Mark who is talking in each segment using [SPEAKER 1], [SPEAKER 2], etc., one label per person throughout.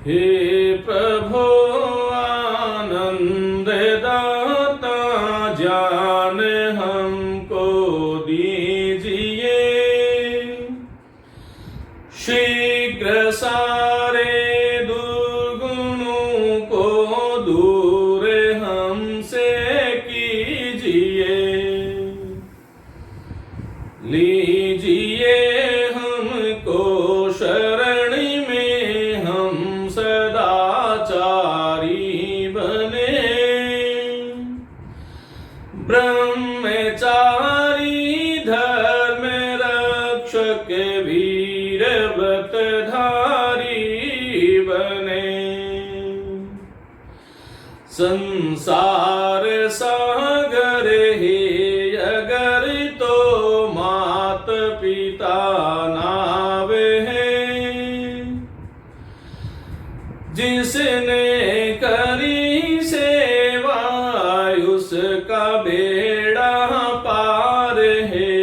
[SPEAKER 1] हे प्रभो आनंद दाता ज्ञान हमको दीजिए, शीघ्र सारे दुर्गुणों को दूर हमसे कीजिए। लीजिए हमको शरण में, हम सदाचारी बने, ब्रह्मचारी धर्म रक्षक वीर व्रतधारी बने। संसार सागर है अगर तो मात पिता नाव है, जिसने करी सेवा उसका बेड़ा पार है।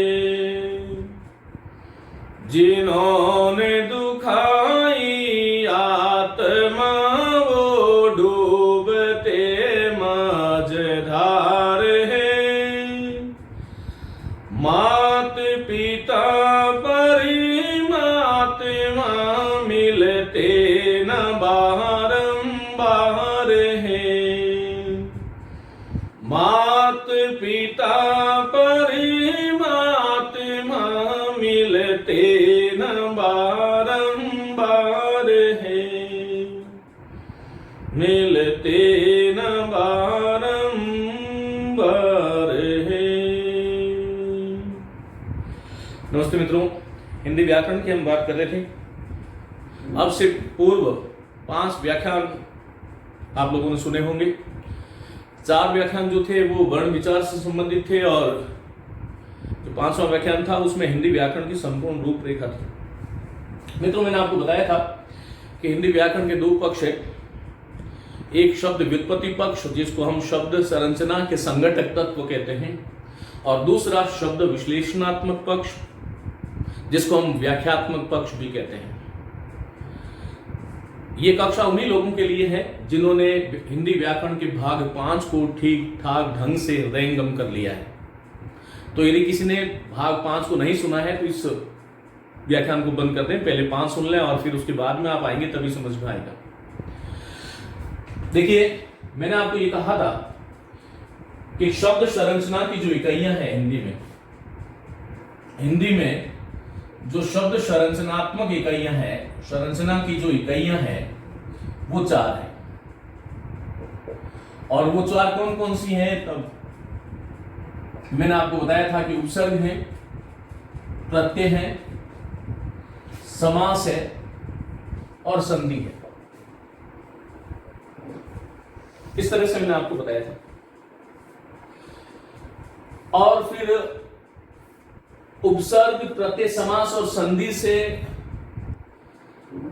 [SPEAKER 1] जिन्होंने दुखाई आत्मा वो डूबते मझधार है। मात पिता परमात्मा मिलते न बारंबार है। मात पिता परमात्मा मिलते न बारंबार है, मिलते न बारंबार है। नमस्ते मित्रों, हिंदी व्याकरण की हम बात कर रहे थे। अब से पूर्व 5 व्याख्यान आप लोगों ने सुने होंगे। 4 व्याख्यान जो थे वो वर्ण विचार से संबंधित थे और जो 5वां व्याख्यान था उसमें हिंदी व्याकरण की संपूर्ण रूपरेखा थी। मित्रों, मैंने आपको बताया था कि हिंदी व्याकरण के 2 पक्ष है। एक शब्द व्युत्पत्ति पक्ष जिसको हम शब्द संरचना के संगठक तत्व कहते हैं, और दूसरा शब्द विश्लेषणात्मक पक्ष जिसको हम व्याख्यात्मक पक्ष भी कहते हैं। ये कक्षा उन्हीं लोगों के लिए है जिन्होंने हिंदी व्याकरण के भाग 5 को ठीक ठाक ढंग से हृदयंगम कर लिया है। तो यदि किसी ने भाग 5 को नहीं सुना है तो इस व्याख्यान को बंद कर दें, पहले 5 सुन लें और फिर उसके बाद में आप आएंगे तभी समझ में आएगा। देखिए, मैंने आपको ये कहा था कि शब्द संरचना की जो इकाइयां हैं हिंदी में जो शब्द संरचनात्मक इकाइयां हैं, संरचना की जो इकाइयां हैं वो 4 हैं। और वो 4 कौन कौन सी हैं? तब मैंने आपको बताया था कि उपसर्ग है, प्रत्यय है, समास है और संधि है। इस तरह से मैंने आपको बताया था। और फिर उपसर्ग, प्रत्यय, समास और संधि से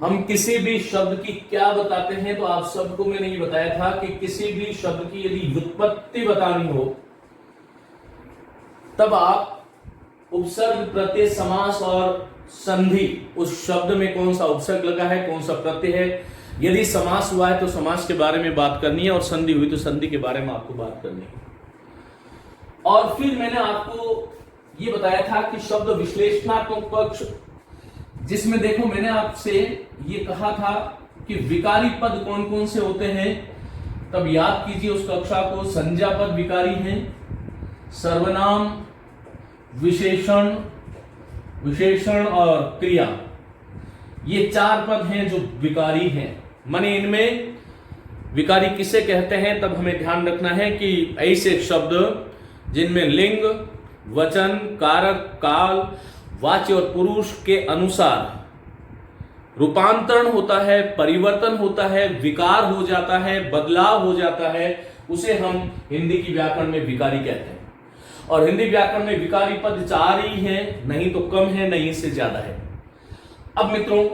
[SPEAKER 1] हम किसी भी शब्द की क्या बताते हैं, तो आप सबको मैंने ये बताया था कि किसी भी शब्द की यदि व्युत्पत्ति बतानी हो तब आप उपसर्ग, प्रत्यय, समास और संधि, उस शब्द में कौन सा उपसर्ग लगा है, कौन सा प्रत्यय है, यदि समास हुआ है तो समास के बारे में बात करनी है और संधि हुई तो संधि के बारे में आपको बात करनी है। और फिर मैंने आपको ये बताया था कि शब्द विश्लेषणात्मक पक्ष, जिसमें देखो मैंने आपसे ये कहा था कि विकारी पद कौन कौन से होते हैं। तब याद कीजिए उस कक्षा को। संज्ञा पद विकारी हैं, सर्वनाम, विशेषण, विशेषण और क्रिया, ये 4 पद हैं जो विकारी हैं। माने इनमें विकारी किसे कहते हैं, तब हमें ध्यान रखना है कि ऐसे शब्द जिनमें लिंग, वचन, कारक, काल, वाच्य और पुरुष के अनुसार रूपांतरण होता है, परिवर्तन होता है, विकार हो जाता है, बदलाव हो जाता है, उसे हम हिंदी की व्याकरण में विकारी कहते हैं। और हिंदी व्याकरण में विकारी पद 4 ही हैं, नहीं तो कम है, नहीं से ज्यादा है। अब मित्रों,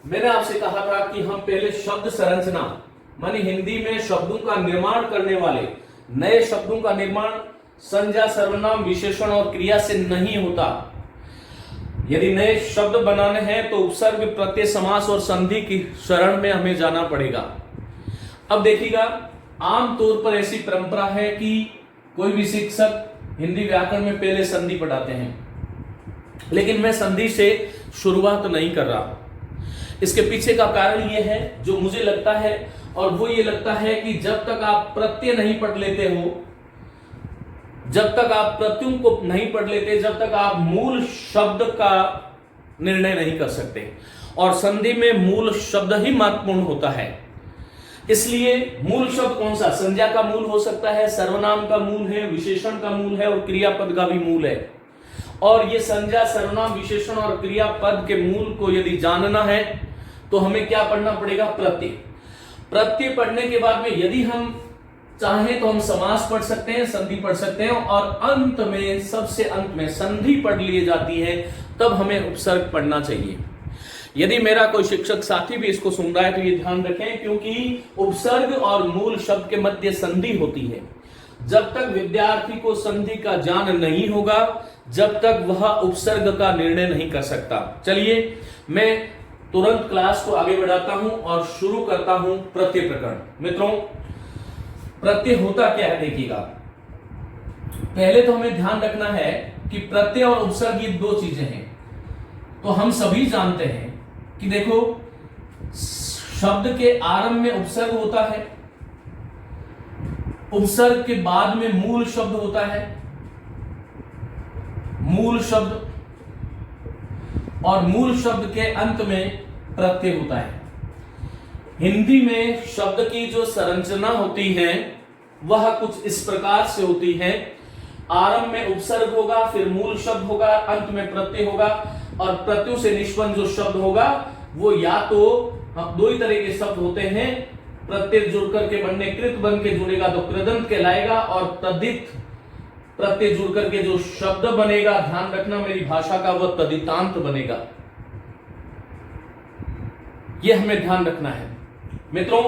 [SPEAKER 1] मैंने आपसे कहा था कि हम पहले शब्द संरचना माने हिंदी में शब्दों का निर्माण करने वाले नए शब्दों का निर्माण संज्ञा, सर्वनाम, विशेषण और क्रिया से नहीं होता। यदि नए शब्द बनाने हैं तो उपसर्ग, प्रत्यय, समास और संधि की शरण में हमें जाना पड़ेगा। अब देखिएगा, आमतौर पर ऐसी परंपरा है कि कोई भी शिक्षक हिंदी व्याकरण में पहले संधि पढ़ाते हैं, लेकिन मैं संधि से शुरुआत नहीं कर रहा। इसके पीछे का कारण यह है जो मुझे लगता है, और वो ये लगता है कि जब तक आप प्रत्यय नहीं पढ़ लेते हो, जब तक आप प्रत्युम को नहीं पढ़ लेते, जब तक आप मूल शब्द का निर्णय नहीं कर सकते, और संधि में मूल शब्द ही महत्वपूर्ण होता है। इसलिए मूल शब्द कौन सा? संज्ञा का मूल हो सकता है, सर्वनाम का मूल है, विशेषण का मूल है और क्रियापद का भी मूल है। और ये संज्ञा, सर्वनाम, विशेषण और क्रियापद के मूल को यदि जानना है तो हमें क्या पढ़ना पड़ेगा? प्रत्यय। प्रत्यय पढ़ने के बाद में यदि हम चाहें तो हम समास पढ़ सकते हैं, संधि पढ़ सकते हैं, और अंत में, सबसे अंत में संधि पढ़ ली जाती है, तब हमें उपसर्ग पढ़ना चाहिए। यदि मेरा कोई शिक्षक साथी भी इसको सुन रहा है तो ये ध्यान रखें, क्योंकि उपसर्ग और मूल शब्द के मध्य संधि होती है। जब तक विद्यार्थी को संधि का ज्ञान नहीं होगा, जब तक वह उपसर्ग का निर्णय नहीं कर सकता। चलिए मैं तुरंत क्लास को आगे बढ़ाता हूं और शुरू करता हूं प्रत्यय प्रकरण। मित्रों, प्रत्यय होता क्या है देखिएगा। पहले तो हमें ध्यान रखना है कि प्रत्यय और उपसर्ग ये दो चीजें हैं। तो हम सभी जानते हैं कि देखो, शब्द के आरंभ में उपसर्ग होता है, उपसर्ग के बाद में मूल शब्द होता है, मूल शब्द, और मूल शब्द के अंत में प्रत्यय होता है। हिंदी में शब्द की जो संरचना होती है वह कुछ इस प्रकार से होती है। आरंभ में उपसर्ग होगा, फिर मूल शब्द होगा, अंत में प्रत्यय होगा, और प्रत्यय से निष्पन्न जो शब्द होगा वो या तो दो ही तरह के शब्द होते हैं। प्रत्यय जुड़ करके बनने, कृत बन के जुड़ेगा तो कृदंत कहलाएगा, और तदित प्रत्यय जुड़ करके जो शब्द बनेगा, ध्यान रखना मेरी भाषा का, वह तदितांत बनेगा। यह हमें ध्यान रखना है। मित्रों,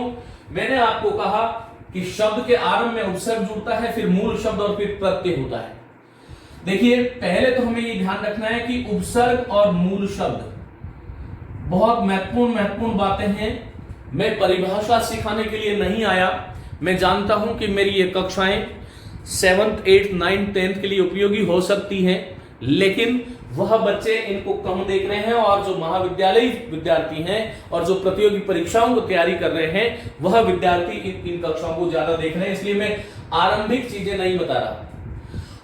[SPEAKER 1] मैंने आपको कहा कि शब्द के आरंभ में उपसर्ग जुड़ता है, फिर मूल शब्द और फिर प्रत्यय होता है। देखिए, पहले तो हमें यह ध्यान रखना है कि उपसर्ग और मूल शब्द बहुत महत्वपूर्ण बातें हैं। मैं परिभाषा सिखाने के लिए नहीं आया। मैं जानता हूं कि मेरी ये कक्षाएं 7th, 8th, 9th, 10th के लिए उपयोगी हो सकती हैं, लेकिन वह बच्चे इनको कम देख रहे हैं, और जो महाविद्यालयी विद्यार्थी हैं और जो प्रतियोगी परीक्षाओं को तैयारी कर रहे हैं, वह विद्यार्थी इन कक्षाओं को ज्यादा देख रहे हैं। इसलिए मैं आरंभिक चीजें नहीं बता रहा।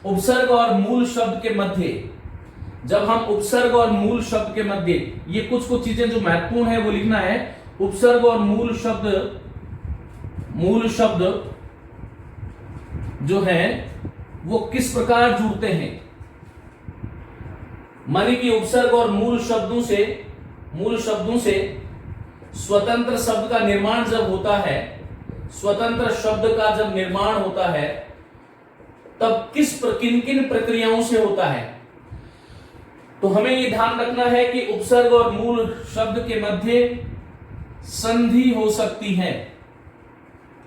[SPEAKER 1] उपसर्ग और मूल शब्द के मध्य, जब हम उपसर्ग और मूल शब्द के मध्य, ये कुछ चीजें जो महत्वपूर्ण है वो लिखना है। उपसर्ग और मूल शब्द जो है वो किस प्रकार जुड़ते हैं। मानी कि उपसर्ग और मूल शब्दों से स्वतंत्र शब्द का निर्माण जब होता है, स्वतंत्र शब्द का जब निर्माण होता है, तब किन किन प्रक्रियाओं से होता है। तो हमें यह ध्यान रखना है कि उपसर्ग और मूल शब्द के मध्य संधि हो सकती है।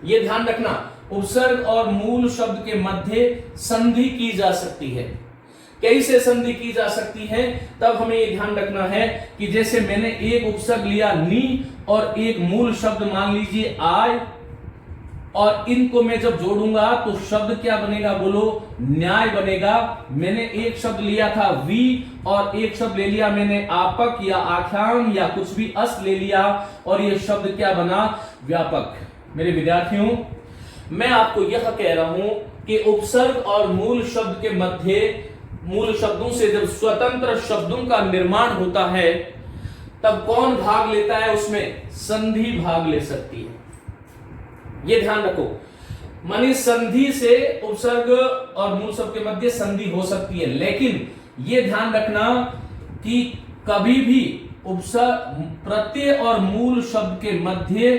[SPEAKER 1] यह ध्यान रखना, उपसर्ग और मूल शब्द के मध्य संधि की जा सकती है। कैसे संधि की जा सकती है? तब हमें यह ध्यान रखना है कि जैसे मैंने एक उपसर्ग लिया नी और एक मूल शब्द मान लीजिए आय, और इनको मैं जब जोड़ूंगा तो शब्द क्या बनेगा? बोलो, न्याय बनेगा। मैंने एक शब्द लिया था वी और एक शब्द ले लिया मैंने आपक या आख्यान या कुछ भी अस ले लिया, और ये शब्द क्या बना? व्यापक। मेरे विद्यार्थियों, मैं आपको यह कह रहा हूं कि उपसर्ग और मूल शब्द के मध्य, मूल शब्दों से जब स्वतंत्र शब्दों का निर्माण होता है, तब कौन भाग लेता है उसमें? संधि भाग ले सकती है। ये ध्यान रखो, मानी संधि से उपसर्ग और मूल शब्द के मध्य संधि हो सकती है, लेकिन ये ध्यान रखना कि कभी भी उपसर्ग, प्रत्यय और मूल शब्द के मध्य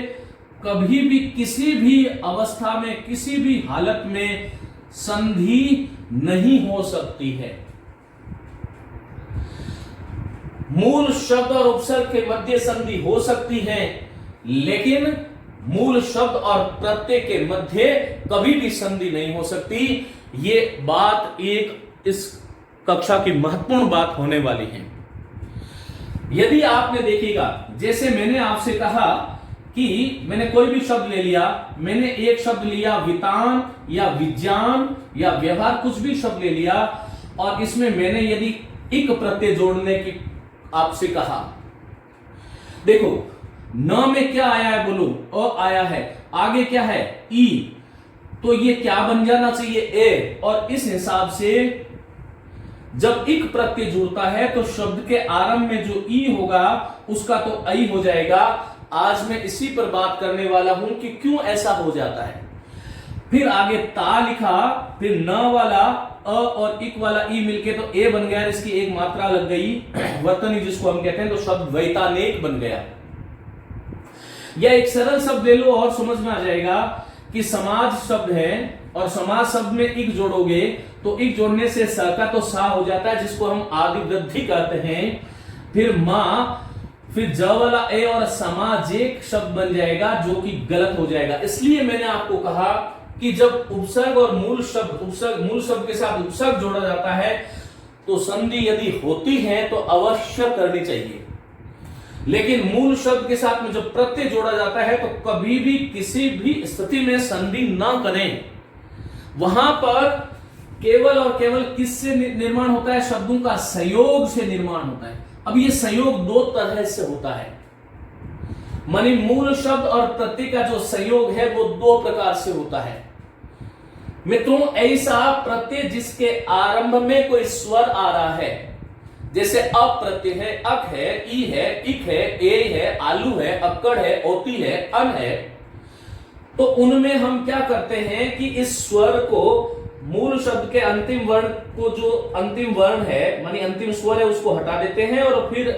[SPEAKER 1] कभी भी किसी भी अवस्था में, किसी भी हालत में संधि नहीं हो सकती है। मूल शब्द और उपसर्ग के मध्य संधि हो सकती है, लेकिन मूल शब्द और प्रत्यय के मध्य कभी भी संधि नहीं हो सकती। ये बात एक इस कक्षा की महत्वपूर्ण बात होने वाली है। यदि आपने देखिएगा, जैसे मैंने आपसे कहा कि मैंने कोई भी शब्द ले लिया, मैंने एक शब्द लिया वितान या विज्ञान या व्यवहार, कुछ भी शब्द ले लिया, और इसमें मैंने यदि इक प्रत्यय जोड़ने की आपसे कहा, देखो न में क्या आया है, बोलो अ आया है, आगे क्या है ई, तो ये क्या बन जाना चाहिए ए, और इस हिसाब से जब इक प्रत्यय जुड़ता है तो शब्द के आरंभ में जो ई होगा उसका तो आई हो जाएगा। आज मैं इसी पर बात करने वाला हूं कि क्यों ऐसा हो जाता है। फिर आगे ता लिखा, फिर न वाला अ और इक वाला ई मिलके तो ए बन गया, इसकी एक मात्रा लग गई वर्तनी जिसको हम कहते हैं, तो शब्द वैतानेक बन गया। यह एक सरल शब्द ले लो और समझ में आ जाएगा कि समाज शब्द है, और समाज शब्द में इक जोड़ोगे तो इक जोड़ने से स का तो सा हो जाता है, जिसको हम आदि वृद्धि कहते हैं। फिर मां, फिर ज वाला ए और सामाजिक शब्द बन जाएगा, जो कि गलत हो जाएगा। इसलिए मैंने आपको कहा कि जब उपसर्ग और मूल शब्द के साथ उपसर्ग जोड़ा जाता है तो संधि यदि होती है तो अवश्य करनी चाहिए, लेकिन मूल शब्द के साथ में जब प्रत्यय जोड़ा जाता है तो कभी भी किसी भी स्थिति में संधि ना करें। वहां पर केवल और केवल किससे निर्माण होता है? शब्दों का संयोग से निर्माण होता है। अब ये संयोग दो तरह से होता है, मानी मूल शब्द और प्रत्यय का जो संयोग है वो दो प्रकार से होता है। मित्रों, ऐसा प्रत्यय जिसके आरंभ में कोई स्वर आ रहा है, जैसे अ प्रत्यय है, अक है, ई है, इक है, ए है, आलू है, अक्कड़ है, ओती है, अन है, तो उनमें हम क्या करते हैं कि इस स्वर को, मूल शब्द के अंतिम वर्ण को, जो अंतिम वर्ण है मानी अंतिम स्वर है, उसको हटा देते हैं और फिर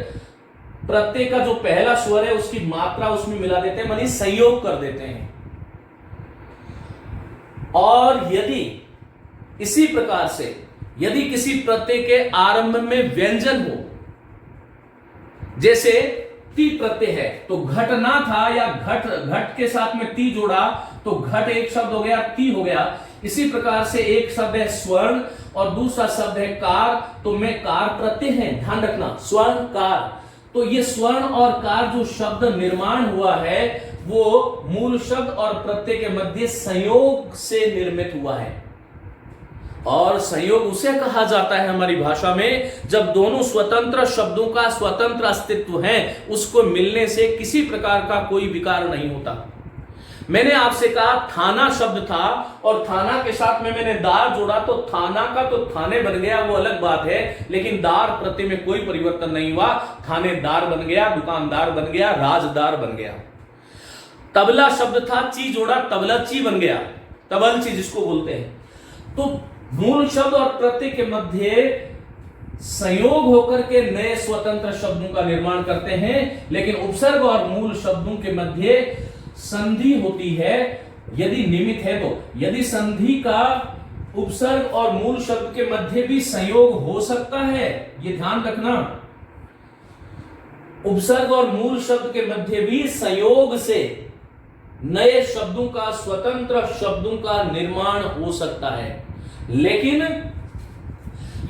[SPEAKER 1] प्रत्यय का जो पहला स्वर है उसकी मात्रा उसमें मिला देते हैं, मानी संयोग कर देते हैं। और यदि इसी प्रकार से यदि किसी प्रत्यय के आरंभ में व्यंजन हो, जैसे ती प्रत्यय है तो घटना था, या घट के साथ में ती जोड़ा तो घट एक शब्द हो गया, ती हो गया। इसी प्रकार से एक शब्द है स्वर्ण और दूसरा शब्द है कार, तो में कार प्रत्यय है, ध्यान रखना, स्वर्ण कार। तो ये स्वर्ण और कार जो शब्द निर्माण हुआ है वो मूल शब्द और प्रत्यय के मध्य संयोग से निर्मित हुआ है। और संयोग उसे कहा जाता है हमारी भाषा में जब दोनों स्वतंत्र शब्दों का स्वतंत्र अस्तित्व है, उसको मिलने से किसी प्रकार का कोई विकार नहीं होता। मैंने आपसे कहा थाना शब्द था और थाना के साथ में मैंने दार जोड़ा तो थाना का तो थाने बन गया, वो अलग बात है, लेकिन दार प्रत्यय में कोई परिवर्तन नहीं हुआ, थानेदार बन गया, दुकानदार बन गया, राजदार बन गया। तबला शब्द था, ची जोड़ा तबलाची बन गया, तबलची जिसको बोलते हैं। तो मूल शब्द और प्रत्यय के मध्य संयोग होकर के नए स्वतंत्र शब्दों का निर्माण करते हैं, लेकिन उपसर्ग और मूल शब्दों के मध्य संधि होती है यदि निमित है तो। यदि संधि का उपसर्ग और मूल शब्द के मध्य भी संयोग हो सकता है, ये ध्यान रखना, उपसर्ग और मूल शब्द के मध्य भी संयोग से नए शब्दों का, स्वतंत्र शब्दों का निर्माण हो सकता है। लेकिन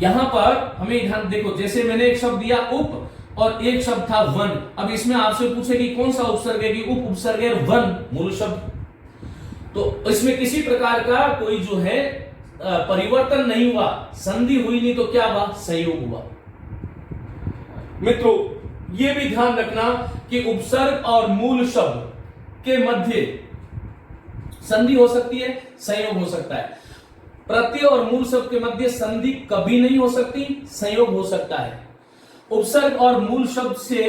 [SPEAKER 1] यहां पर हमें ध्यान देखो, जैसे मैंने एक शब्द दिया उप और एक शब्द था वन। अब इसमें आपसे पूछे कि कौन सा उपसर्ग है, कि उप उपसर्ग है, वन मूल शब्द, तो इसमें किसी प्रकार का कोई जो है परिवर्तन नहीं हुआ, संधि हुई नहीं, तो क्या हुआ? संयोग हुआ। मित्रों, यह भी ध्यान रखना कि उपसर्ग और मूल शब्द के मध्य संधि हो सकती है, संयोग हो सकता है। प्रत्यय और मूल शब्द के मध्य संधि कभी नहीं हो सकती, संयोग हो सकता है। उपसर्ग और मूल शब्द से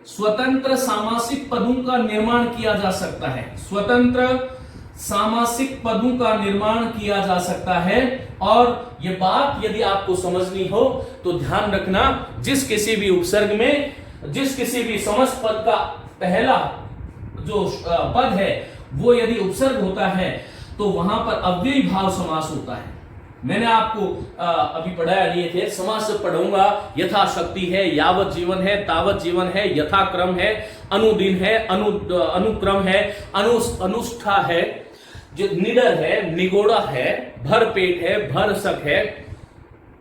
[SPEAKER 1] स्वतंत्र सामासिक पदों का निर्माण किया जा सकता है, स्वतंत्र सामासिक पदों का निर्माण किया जा सकता है। और यह बात यदि आपको समझनी हो तो ध्यान रखना, जिस किसी भी उपसर्ग में, जिस किसी भी समस्त पद का पहला जो पद है वो यदि उपसर्ग होता है तो वहां पर अव्ययी भाव समास होता है। मैंने आपको अभी पढ़ाया लिए थे, समास से पढ़ूंगा, यथाशक्ति है, यावत जीवन है, तावत जीवन है, यथाक्रम है, अनुदिन है, अनुक्रम है, अनुष्ठा है, जो निडर है, निगोड़ा है, भर पेट है, भर सक है,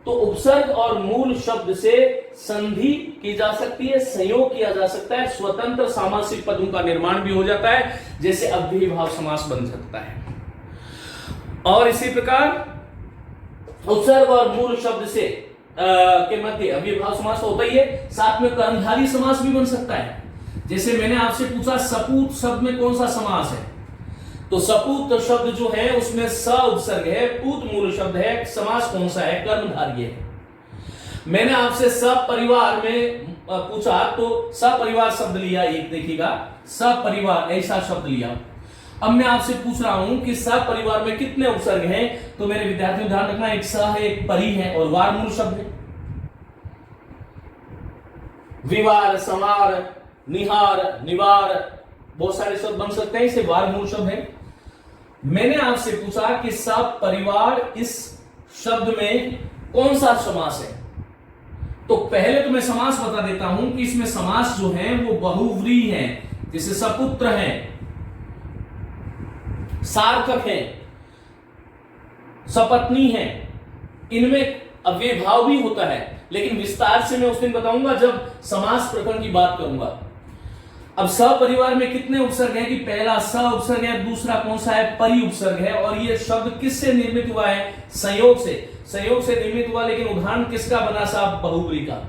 [SPEAKER 1] तो उपसर्ग और मूल शब्द से संधि की जा सकती है, संयोग किया जा सकता है, स्वतंत्र सामासिक पदों का निर्माण भी हो जाता है, जैसे अव्ययीभाव समास बन सकता है। और इसी प्रकार उपसर्ग और मूल शब्द से के मध्य अव्ययीभाव समास तो होता ही है, साथ में कर्मधारय समास भी बन सकता है। जैसे मैंने आपसे पूछा सपूत शब्द में कौन सा समास है, तो सपूत शब्द जो है उसमें स उपसर्ग है, पूत मूल शब्द है, समास कौन सा है, कर्मधारय है। मैंने आपसे सपरिवार में पूछा तो सपरिवार शब्द लिया, एक देखिएगा सपरिवार ऐसा शब्द लिया। अब मैं आपसे पूछ रहा हूं कि सपरिवार में कितने उपसर्ग हैं, तो मेरे विद्यार्थियों ध्यान रखना, एक स है, एक परि है और वार मूल शब्द है। विवार, संवार, निहार, निवार, बहुत सारे शब्द बन सकते हैं, इसे वार मूल शब्द है। मैंने आपसे पूछा कि सपरिवार इस शब्द में कौन सा समास है, तो पहले तो मैं समास बता देता हूं कि इसमें समास जो है वो बहुव्रीहि है, जैसे सपुत्र है, सार्थक है, सपत्नी है, इनमें अव्ययभाव भी होता है, लेकिन विस्तार से मैं उस दिन बताऊंगा जब समास प्रकरण की बात करूंगा। अब सपरिवार में कितने उपसर्ग हैं कि पहला स उपसर्ग है, दूसरा कौन सा है, परि उपसर्ग है, और ये शब्द किससे निर्मित हुआ है, संयोग से, संयोग से निर्मित हुआ। लेकिन उदाहरण किसका बना साहब, बहुव्रीहि का।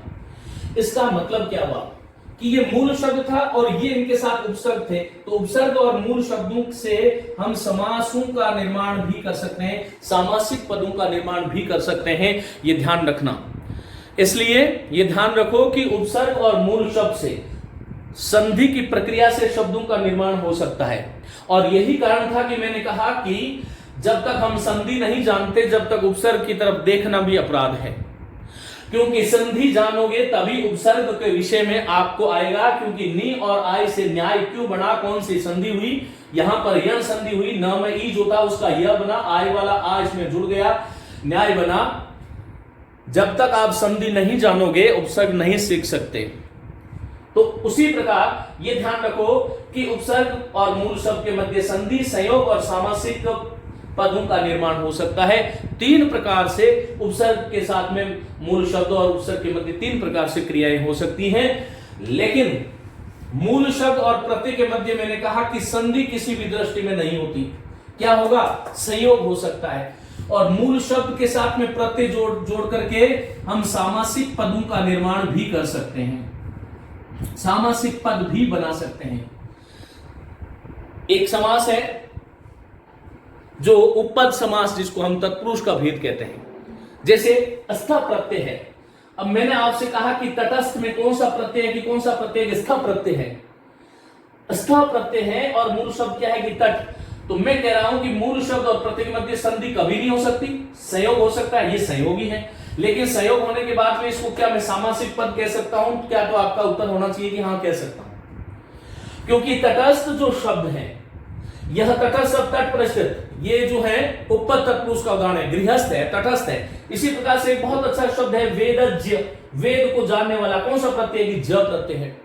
[SPEAKER 1] इसका मतलब क्या हुआ कि ये मूल शब्द था और ये इनके साथ उपसर्ग थे, तो उपसर्ग और मूल शब्दों से हम समासों का निर्माण भी कर सकते हैं, सामासिक पदों का निर्माण भी कर सकते हैं, ये ध्यान रखना। इसलिए ये ध्यान रखो कि उपसर्ग और मूल शब्द से संधि की प्रक्रिया से शब्दों का निर्माण हो सकता है। और यही कारण था कि मैंने कहा कि जब तक हम संधि नहीं जानते, जब तक उपसर्ग की तरफ देखना भी अपराध है, क्योंकि संधि जानोगे तभी उपसर्ग के विषय में आपको आएगा। क्योंकि नी और आय से न्याय क्यों बना, कौन सी संधि हुई, यहां पर यह संधि हुई, न में ई जो था उसका यह बना, आय वाला आ इसमें जुड़ गया, न्याय बना। जब तक आप संधि नहीं जानोगे उपसर्ग नहीं सीख सकते। तो उसी प्रकार ये ध्यान रखो कि उपसर्ग और मूल शब्द के मध्य संधि, संयोग और सामासिक पदों का निर्माण हो सकता है। तीन प्रकार से उपसर्ग के साथ में मूल शब्द और उपसर्ग के मध्य तीन प्रकार से क्रियाएं हो सकती हैं। लेकिन मूल शब्द और प्रत्यय के मध्य मैंने कहा कि संधि किसी भी दृष्टि में नहीं होती, क्या होगा, संयोग हो सकता है। और मूल शब्द के साथ में प्रत्यय जोड़ करके हम सामासिक पदों का निर्माण भी कर सकते हैं, सामासिक पद भी बना सकते हैं। एक समास है जो उपपद समास, जिसको हम तत्पुरुष का भेद कहते हैं, जैसे अस्था प्रत्यय है। अब मैंने आपसे कहा कि तटस्थ में कौन सा प्रत्यय है कि कौन सा प्रत्यय, स्था प्रत्यय है, अस्था प्रत्यय है, और मूल शब्द क्या है कि तट। तो मैं कह रहा हूं कि मूल शब्द और प्रत्यय के मध्य संधि कभी नहीं हो सकती, संयोग हो सकता है, ये संयोगी है। लेकिन संयोग होने के बाद में इसको क्या मैं सामासिक पद कह सकता हूं, क्या तो आपका उत्तर होना चाहिए कि हां कह सकता हूं। क्योंकि तटस्थ जो शब्द है, यह तटस्थ शब्द तट पर स्थित, ये जो है उपपद तत्पुरुष का उदाहरण है, गृहस्थ है, तटस्थ है। इसी प्रकार से एक बहुत अच्छा शब्द है वेदज्ञ, वेद को जानने वाला, कौन सा प्रत्यय की ज प्रत्यय है।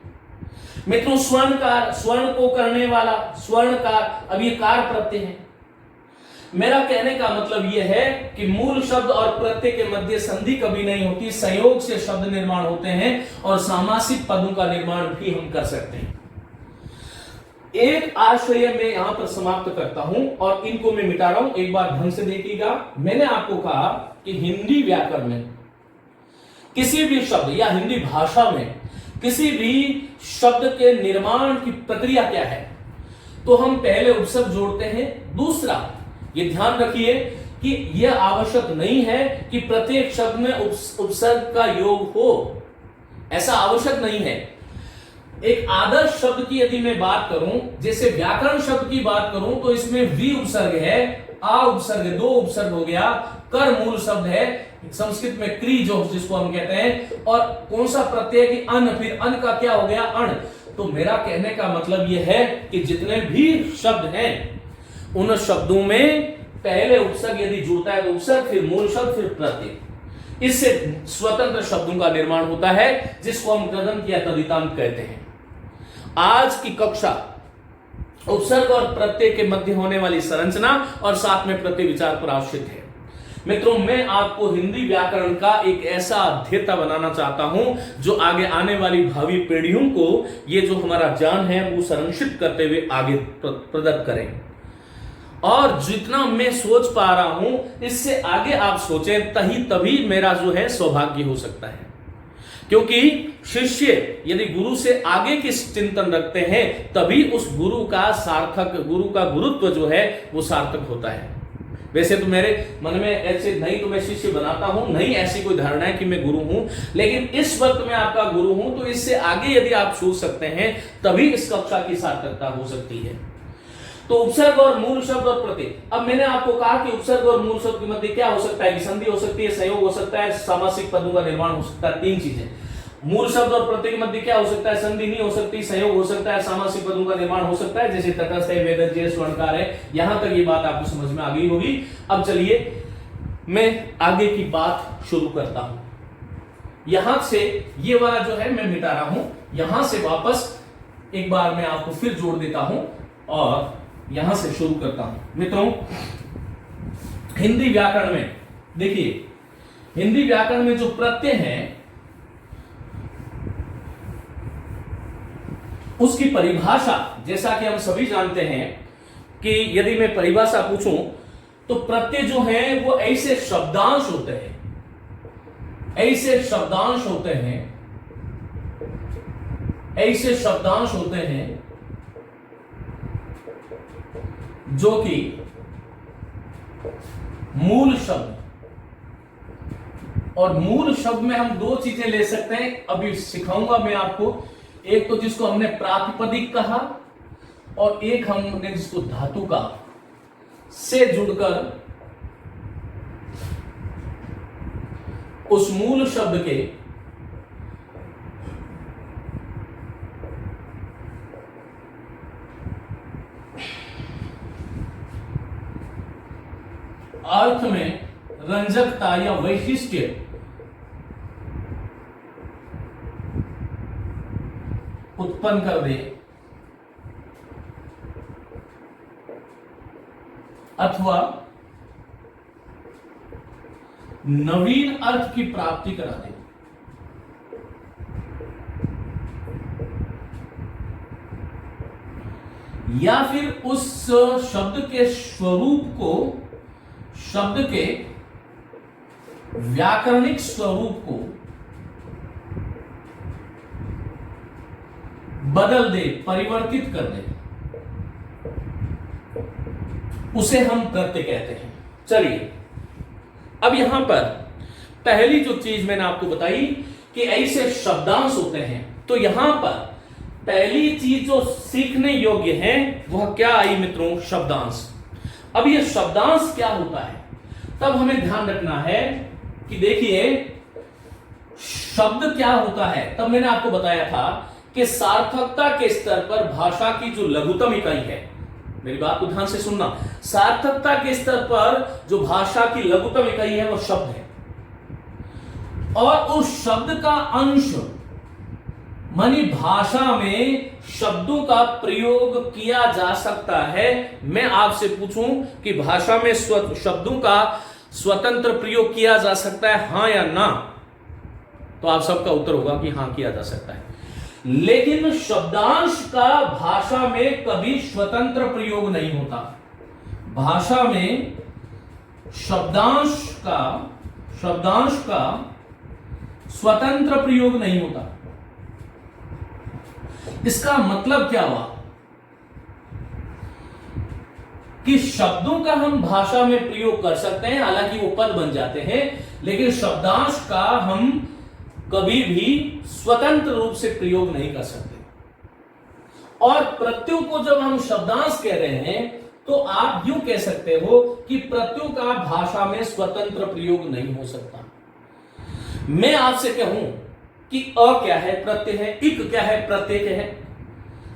[SPEAKER 1] मित्रों स्वर्णकार, स्वर्ण को करने वाला, स्वर्णकार, अब ये कार प्रत्यय है। मेरा कहने का मतलब यह है कि मूल शब्द और प्रत्यय के मध्य संधि कभी नहीं होती, संयोग से शब्द निर्माण होते हैं और सामासिक पदों का निर्माण भी हम कर सकते हैं। एक आश्रय मैं यहां पर समाप्त करता हूं और इनको मैं मिटा रहा हूं, एक बार ढंग से देखिएगा। मैंने आपको कहा कि हिंदी व्याकरण में किसी भी शब्द या हिंदी भाषा में किसी भी शब्द के निर्माण की प्रक्रिया क्या है, तो हम पहले उपसर्ग जोड़ते हैं। दूसरा ये ध्यान रखिए कि यह आवश्यक नहीं है कि प्रत्येक शब्द में उपसर्ग का योग हो, ऐसा आवश्यक नहीं है। एक आदर्श शब्द की यदि मैं बात करूं, जैसे व्याकरण शब्द की बात करूं, तो इसमें वी उपसर्ग है, आ उपसर्ग, दो उपसर्ग हो गया, कर मूल शब्द है, संस्कृत में क्री जो जिसको हम कहते हैं, और कौन सा प्रत्यय की अन, फिर अन का क्या हो गया, अण। तो मेरा कहने का मतलब यह है कि जितने भी शब्द हैं उन शब्दों में पहले उपसर्ग यदि जुड़ता है तो उपसर्ग, फिर मूल शब्द, फिर प्रत्यय। इससे स्वतंत्र शब्दों का निर्माण होता है, जिसको हम तदंत या तदितांत कहते हैं। आज की कक्षा उपसर्ग और प्रत्यय के मध्य होने वाली संरचना और साथ में प्रत्यय विचार पर आश्रित है। मित्रों, मैं आपको हिंदी व्याकरण का एक ऐसा अध्येता बनाना चाहता हूं जो आगे आने वाली भावी पीढ़ियों को ये जो हमारा ज्ञान है वो संरक्षित करते हुए आगे प्रदत्त करें। और जितना मैं सोच पा रहा हूं इससे आगे आप सोचें, तभी मेरा जो है सौभाग्य हो सकता है। क्योंकि शिष्य यदि गुरु से आगे की चिंतन रखते हैं तभी उस गुरु का गुरुत्व जो है वो सार्थक होता है। वैसे तो मेरे मन में ऐसे नहीं तो मैं शिष्य बनाता हूं, नहीं ऐसी कोई धारणा है कि मैं गुरु हूं, लेकिन इस वक्त मैं आपका गुरु हूं तो इससे आगे यदि आप सोच सकते हैं तभी इस कक्षा की सार्थकता हो सकती है। तो उपसर्ग और मूल शब्द और प्रत्यय। अब मैंने आपको कहा कि उपसर्ग और मूल शब्द के मध्य क्या हो सकता है कि संधि हो सकती है, संयोग हो सकता है, सामासिक पदों का निर्माण हो सकता है। तीन चीजें। मूल शब्द और प्रत्यय के मध्य क्या हो सकता है, संधि नहीं हो सकती, संयोग हो सकता है, सामासिक पदों का निर्माण हो सकता है, जैसे तटस्थ है, वेदज्य, स्वर्णकार है। यहां तक ये बात आपको समझ में आ गई होगी। अब चलिए मैं आगे की बात शुरू करता हूं। यहां से ये वाला जो है मैं मिटा रहा हूं, यहां से वापस एक बार मैं आपको फिर जोड़ देता हूं और यहां से शुरू करता हूं। मित्रों, हिंदी व्याकरण में देखिए, हिंदी व्याकरण में जो प्रत्यय है उसकी परिभाषा, जैसा कि हम सभी जानते हैं कि यदि मैं परिभाषा पूछूं तो प्रत्यय जो है वो ऐसे शब्दांश होते हैं, ऐसे शब्दांश होते हैं जो कि मूल शब्द, और मूल शब्द में हम दो चीजें ले सकते हैं, अभी सिखाऊंगा मैं आपको। एक तो जिसको हमने प्रातिपदिक कहा और एक हमने जिसको धातु का से जुड़कर उस मूल शब्द के अर्थ में रंजकता या वैशिष्ट्य उत्पन्न कर दे अथवा नवीन अर्थ की प्राप्ति करा दे। या फिर उस शब्द के स्वरूप को, शब्द के व्याकरणिक स्वरूप को बदल दे, परिवर्तित कर दे, उसे हम प्रत्यय कहते हैं। चलिए अब यहां पर पहली जो चीज मैंने आपको बताई कि ऐसे शब्दांश होते हैं, तो यहां पर पहली चीज जो सीखने योग्य है वह क्या आई मित्रों, शब्दांश। अब ये शब्दांश क्या होता है तब हमें ध्यान रखना है कि देखिए शब्द क्या होता है। तब मैंने आपको बताया था कि सार्थकता के स्तर पर भाषा की जो लघुतम इकाई है, मेरी बात को ध्यान से सुनना, सार्थकता के स्तर पर जो भाषा की लघुतम इकाई है वह शब्द है, और उस शब्द का अंश मानी भाषा में शब्दों का प्रयोग किया जा सकता है। मैं आपसे पूछूं कि भाषा में शब्दों का स्वतंत्र प्रयोग किया जा सकता है, हां या ना, तो आप सबका उत्तर होगा कि हां किया जा सकता है। लेकिन शब्दांश का भाषा में कभी स्वतंत्र प्रयोग नहीं होता। भाषा में शब्दांश का स्वतंत्र प्रयोग नहीं होता। इसका मतलब क्या हुआ कि शब्दों का हम भाषा में प्रयोग कर सकते हैं, हालांकि वो पद बन जाते हैं, लेकिन शब्दांश का हम कभी भी स्वतंत्र रूप से प्रयोग नहीं कर सकते। और प्रत्ययों को जब हम शब्दांश कह रहे हैं तो आप यूं कह सकते हो कि प्रत्ययों का भाषा में स्वतंत्र प्रयोग नहीं हो सकता। मैं आपसे कहूं कि अ क्या है, प्रत्यय है, इक क्या है, प्रत्यय है।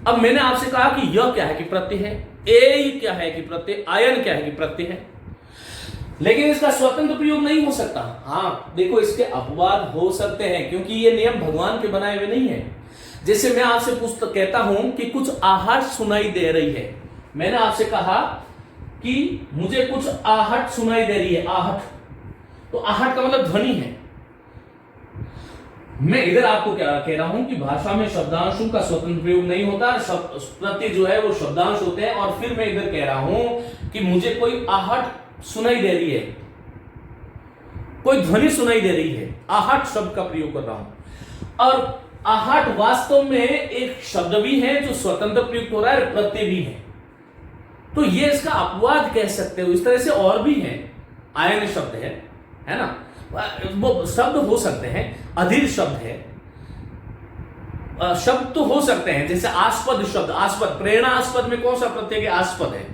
[SPEAKER 1] अब मैंने आपसे कहा कि यह क्या है कि प्रत्यय है, ए क्या है कि प्रत्यय, आयन क्या है कि प्रत्यय है, लेकिन इसका स्वतंत्र प्रयोग नहीं हो सकता। हाँ देखो, इसके अपवाद हो सकते हैं क्योंकि ये नियम भगवान के बनाए हुए नहीं है। जैसे मैं आपसे कहता हूं कि कुछ आहट सुनाई दे रही है, मैंने आपसे कहा कि मुझे कुछ आहट सुनाई दे रही है, आहट, तो आहट का मतलब ध्वनि है। मैं इधर आपको क्या कह रहा हूं कि भाषा में शब्दांशों का स्वतंत्र प्रयोग नहीं होता, प्रत्यय जो है वो शब्दांश होते हैं। और फिर मैं इधर कह रहा हूं कि मुझे कोई आहट सुनाई दे रही है, कोई ध्वनि सुनाई दे रही है, आहट शब्द का प्रयोग कर रहा हूं। और आहट वास्तव में एक शब्द भी है जो स्वतंत्र प्रयुक्त हो रहा है, प्रत्यय भी है। तो ये इसका अपवाद कह सकते हो। इस तरह से और भी है, आयन शब्द है ना, वो शब्द हो सकते हैं, अधीर शब्द है, शब्द तो हो सकते हैं। जैसे आस्पद शब्द, आस्पद, प्रेरणास्पद में कौन सा प्रत्यय आस्पद है?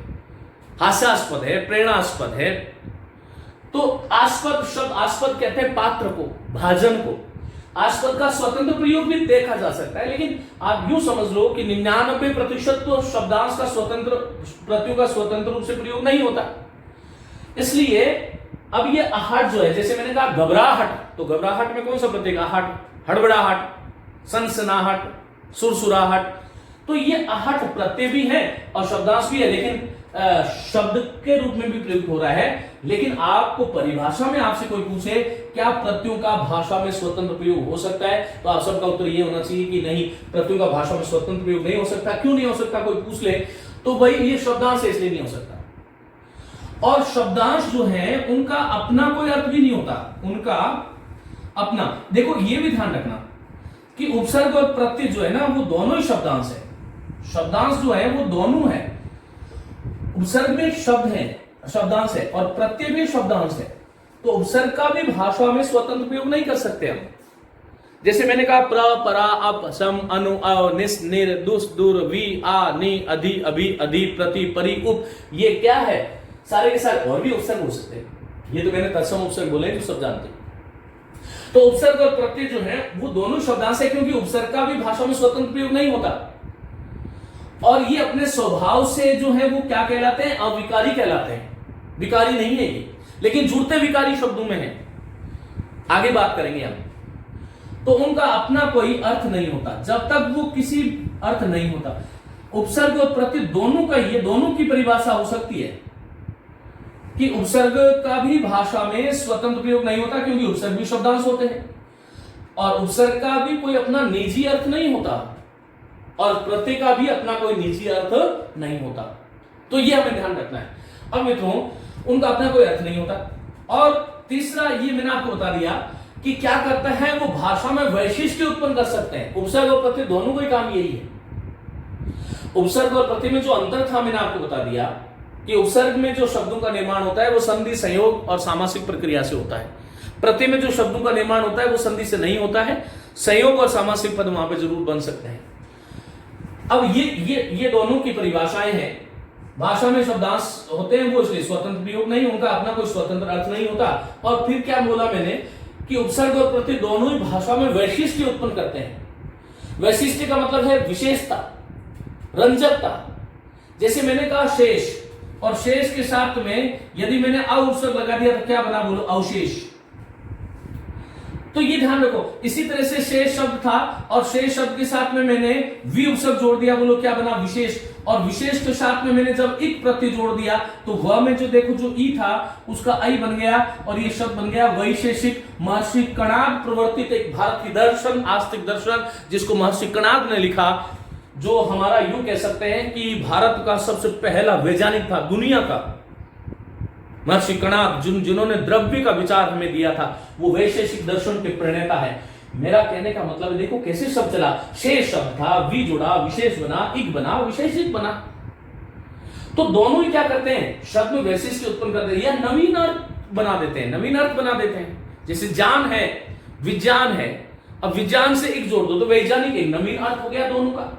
[SPEAKER 1] हास्यास्पद है, प्रेरणास्पद है। तो आस्पद शब्द, आस्पद कहते हैं पात्र को, भाजन को। आस्पद का स्वतंत्र प्रयोग भी देखा जा सकता है, लेकिन आप यूं समझ लो कि 99% तो शब्दांश का स्वतंत्र, प्रत्ययों का स्वतंत्र रूप से प्रयोग नहीं होता। इसलिए अब ये आहट जो है, जैसे मैंने कहा घबराहट, तो घबराहट में कौन सा प्रत्यय? आहट, हड़बड़ाहट, सनसनाहट, सुरसुराहट। तो ये आहट प्रत्यय भी है और शब्दांश भी है, लेकिन शब्द के रूप में भी प्रयुक्त हो रहा है। लेकिन आपको परिभाषा में आपसे कोई पूछे क्या प्रत्ययों का भाषा में स्वतंत्र प्रयोग हो सकता है, तो आप सबका उत्तर ये होना चाहिए कि नहीं, प्रत्ययों का भाषा में स्वतंत्र प्रयोग नहीं हो सकता। क्यों नहीं हो सकता? कोई पूछ ले तो भाई ये शब्दांश है इसलिए नहीं हो सकता। और शब्दांश जो है उनका अपना कोई अर्थ भी नहीं होता, उनका अपना। देखो ये भी ध्यान रखना कि उपसर्ग और प्रत्यय जो है ना वो दोनों ही शब्दांश है। शब्दांश जो है वो दोनों है। उपसर्ग में शब्द है, शब्दांश है, और प्रत्यय भी शब्दांश है। तो उपसर्ग का भी भाषा में स्वतंत्र प्रयोग नहीं कर सकते हम। जैसे मैंने कहा प्र, परा, अप, सम, अनु, अव, निस, निर, दुस, दुर, वी, आ, नि, अधि, अभि, अधि, प्रति, परि, उप, ये क्या है? सारे के सारे और भी उपसर्ग हो सकते हैं। ये तो मैंने तत्सम उपसर्ग बोले जो सब जानते हैं। तो उपसर्ग और प्रत्यय जो है वो दोनों शब्दांश है, क्योंकि उपसर्ग का भी भाषा में स्वतंत्र प्रयोग नहीं होता। और ये अपने स्वभाव से जो है वो क्या कहलाते हैं? अविकारी कहलाते हैं। विकारी नहीं है ये, लेकिन जुड़ते विकारी शब्दों में है। आगे बात करेंगे हम। तो उनका अपना कोई अर्थ नहीं होता जब तक वो किसी अर्थ नहीं होता। उपसर्ग और प्रत्यय दोनों का, ये दोनों की परिभाषा हो सकती है कि उपसर्ग का भी भाषा में स्वतंत्र प्रयोग नहीं होता, क्योंकि उपसर्ग भी शब्दांश होते हैं। और उपसर्ग का भी कोई अपना निजी अर्थ नहीं होता, और प्रत्यय का भी अपना कोई निजी अर्थ नहीं होता। तो ये हमें ध्यान रखना है। अब मित्रों, उनका अपना कोई अर्थ नहीं होता। और तीसरा ये मैंने आपको बता दिया कि क्या करता है, वो भाषा में वैशिष्ट्य उत्पन्न कर सकते हैं। उपसर्ग और प्रत्यय दोनों का काम यही है। उपसर्ग और प्रत्यय में जो अंतर था मैंने आपको बता दिया कि उपसर्ग में जो शब्दों का निर्माण होता है वो संधि, संयोग और सामासिक प्रक्रिया से होता है। प्रत्यय में जो शब्दों का निर्माण होता है वो संधि से नहीं होता है। संयोग और सामासिक पद वहां पे जरूर बन सकते हैं। अब ये दोनों की परिभाषाएं हैं। भाषा में शब्दांश होते हैं वो इसलिए स्वतंत्र प्रयोग नहीं, उनका अपना कोई स्वतंत्र अर्थ नहीं होता। और फिर क्या बोला मैंने कि उपसर्ग और प्रत्यय दोनों ही भाषा में वैशिष्ट्य उत्पन्न करते हैं। वैशिष्ट्य का मतलब है विशेषता, रंजकता। जैसे मैंने कहा शेष, और शेष के साथ में यदि मैंने अ उपसर्ग लगा दिया तो क्या बना? बोलो अवशेष। तो ये ध्यान रखो। इसी तरह से शेष शब्द था और शेष शब्द के साथ में मैंने वी उपसर्ग जोड़ दिया, बोलो क्या बना? विशेष। और विशेष के साथ में मैंने जब इक प्रत्यय जोड़ दिया तो वह में जो देखो जो ई था उसका आई बन गया और ये शब्द बन गया वैशेषिक। महर्षि कणाद प्रवर्तित एक भारतीय दर्शन, आस्तिक दर्शन, जिसको महर्षि कणाद ने लिखा, जो हमारा यूं कह सकते हैं कि भारत का सबसे पहला वैज्ञानिक था दुनिया का। महर्षि कणाद जिन्होंने द्रव्य का विचार हमें दिया था, वो वैशेषिक दर्शन के प्रणेता है। मेरा कहने का मतलब देखो कैसे शब्द चला। शेष शब्द था, वी जुड़ा, विशेष बना, इक बना, विशेषिक बना। तो दोनों ही क्या करते हैं? शब्द में वैशिष्ट उत्पन्न करते हैं या नवीन अर्थ बना देते हैं, नवीन अर्थ बना देते हैं। जैसे जान है, विज्ञान है, अब विज्ञान से एक जोड़ दो तो वैज्ञानिक, एक नवीन अर्थ हो गया दोनों का।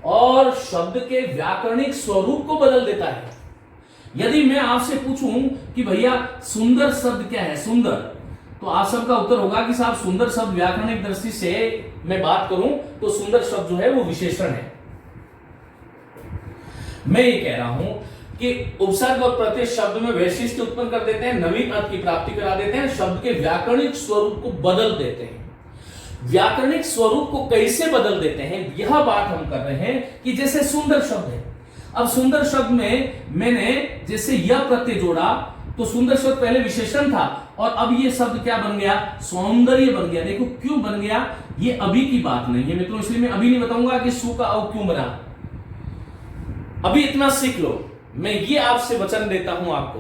[SPEAKER 1] और शब्द के व्याकरणिक स्वरूप को बदल देता है। यदि मैं आपसे पूछूं कि भैया सुंदर शब्द क्या है? सुंदर, तो आप सबका उत्तर होगा कि साहब सुंदर शब्द व्याकरणिक दृष्टि से मैं बात करूं तो सुंदर शब्द जो है वो विशेषण है। मैं ये कह रहा हूं कि उपसर्ग और प्रत्यय शब्द में वैशिष्ट्य उत्पन्न कर देते हैं, नवीन अर्थ की प्राप्ति करा देते हैं, शब्द के व्याकरणिक स्वरूप को बदल देते हैं। व्याकरणिक स्वरूप को कैसे बदल देते हैं, यह बात हम कर रहे हैं कि जैसे सुंदर शब्द है। अब सुंदर शब्द में मैंने जैसे यह प्रत्यय जोड़ा तो सुंदर शब्द पहले विशेषण था और अब ये शब्द क्या बन गया, सौंदर्य बन गया। देखो क्यों बन गया, ये अभी की बात नहीं है मित्रों, इसलिए मैं अभी नहीं बताऊंगा कि सु का औ क्यों बना। अभी इतना सीख लो, मैं ये आपसे वचन देता हूं आपको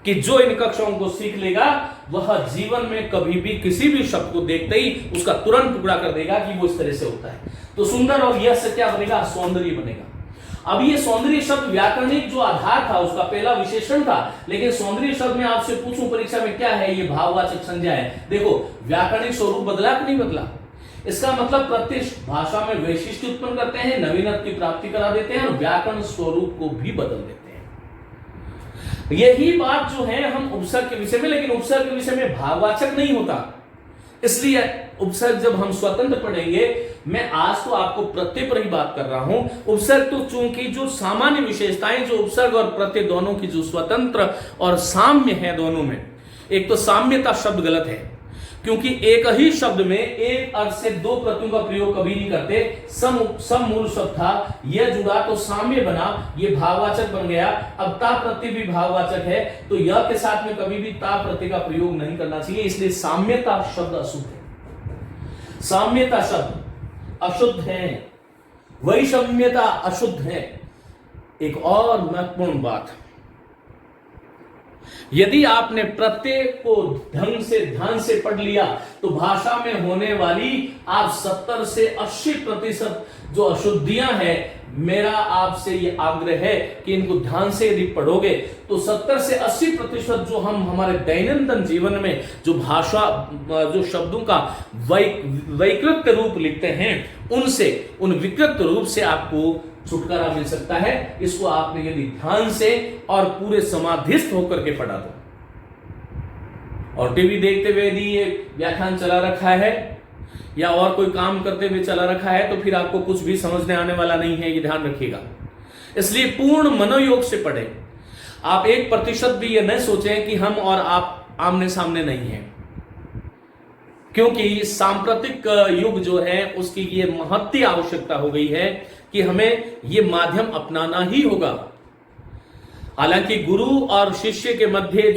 [SPEAKER 1] कि जो इन कक्षाओं को सीख लेगा वह जीवन में कभी भी किसी भी शब्द को देखते ही उसका तुरंत टुकड़ा कर देगा कि वो इस तरह से होता है। तो सुंदर और यश से क्या बनेगा, सौंदर्य बनेगा। अब ये सौंदर्य शब्द व्याकरणिक जो आधार था उसका पहला विशेषण था, लेकिन सौंदर्य शब्द में आपसे पूछूं परीक्षा में क्या है, ये भाववाचक संज्ञा है। देखो व्याकरणिक स्वरूप बदला कि नहीं बदला, इसका मतलब प्रत्येक भाषा में वैशिष्ट उत्पन्न करते हैं, नवीनत्व की प्राप्ति करा देते हैं और व्याकरण स्वरूप को भी बदल देते हैं। यही बात जो है हम उपसर्ग के विषय में, लेकिन उपसर्ग के विषय में भाववाचक नहीं होता, इसलिए उपसर्ग जब हम स्वतंत्र पढ़ेंगे, मैं आज तो आपको प्रत्यय पर ही बात कर रहा हूं। उपसर्ग तो चूंकि जो सामान्य विशेषताएं जो उपसर्ग और प्रत्यय दोनों की जो स्वतंत्र और साम्य है दोनों में, एक तो साम्यता शब्द गलत है क्योंकि एक ही शब्द में एक अर्थ से दो प्रत्ययों का प्रयोग कभी नहीं करते। सम मूल शब्द था, यह जुड़ा तो साम्य बना, यह भाववाचक बन गया। अब ता प्रत्यय भी भाववाचक है, तो यह के साथ में कभी भी ता प्रत्यय का प्रयोग नहीं करना चाहिए, इसलिए साम्यता शब्द अशुद्ध है। साम्यता शब्द अशुद्ध है, वैषम्यता अशुद्ध है। एक और महत्वपूर्ण बात, यदि आपने प्रत्यय को ढंग से ध्यान से पढ़ लिया तो भाषा में होने वाली आप 70 से 80% जो अशुद्धियां हैं, मेरा आपसे ये आग्रह है कि इनको ध्यान से यदि पढ़ोगे तो 70 से 80% जो हम हमारे दैनंदिन जीवन में जो भाषा जो शब्दों का वैकृत रूप लिखते हैं, उनसे उन विकृत रूप से आपको छुटकारा मिल सकता है। इसको आपने यदि ध्यान से और पूरे समाधिस्थ होकर के पढ़ा दो, और टीवी देखते हुए यदि ये व्याख्यान चला रखा है या और कोई काम करते हुए चला रखा है तो फिर आपको कुछ भी समझने आने वाला नहीं है, ये ध्यान रखिएगा। इसलिए पूर्ण मनोयोग से पढ़े। आप 1% भी ये न सोचें कि हम और आप आमने सामने नहीं हैं, क्योंकि सांप्रतिक युग जो है उसकी ये महत्ती आवश्यकता हो गई है कि हमें ये माध्यम अपनाना ही होगा। हालांकि गुरु और शिष्य के मध्य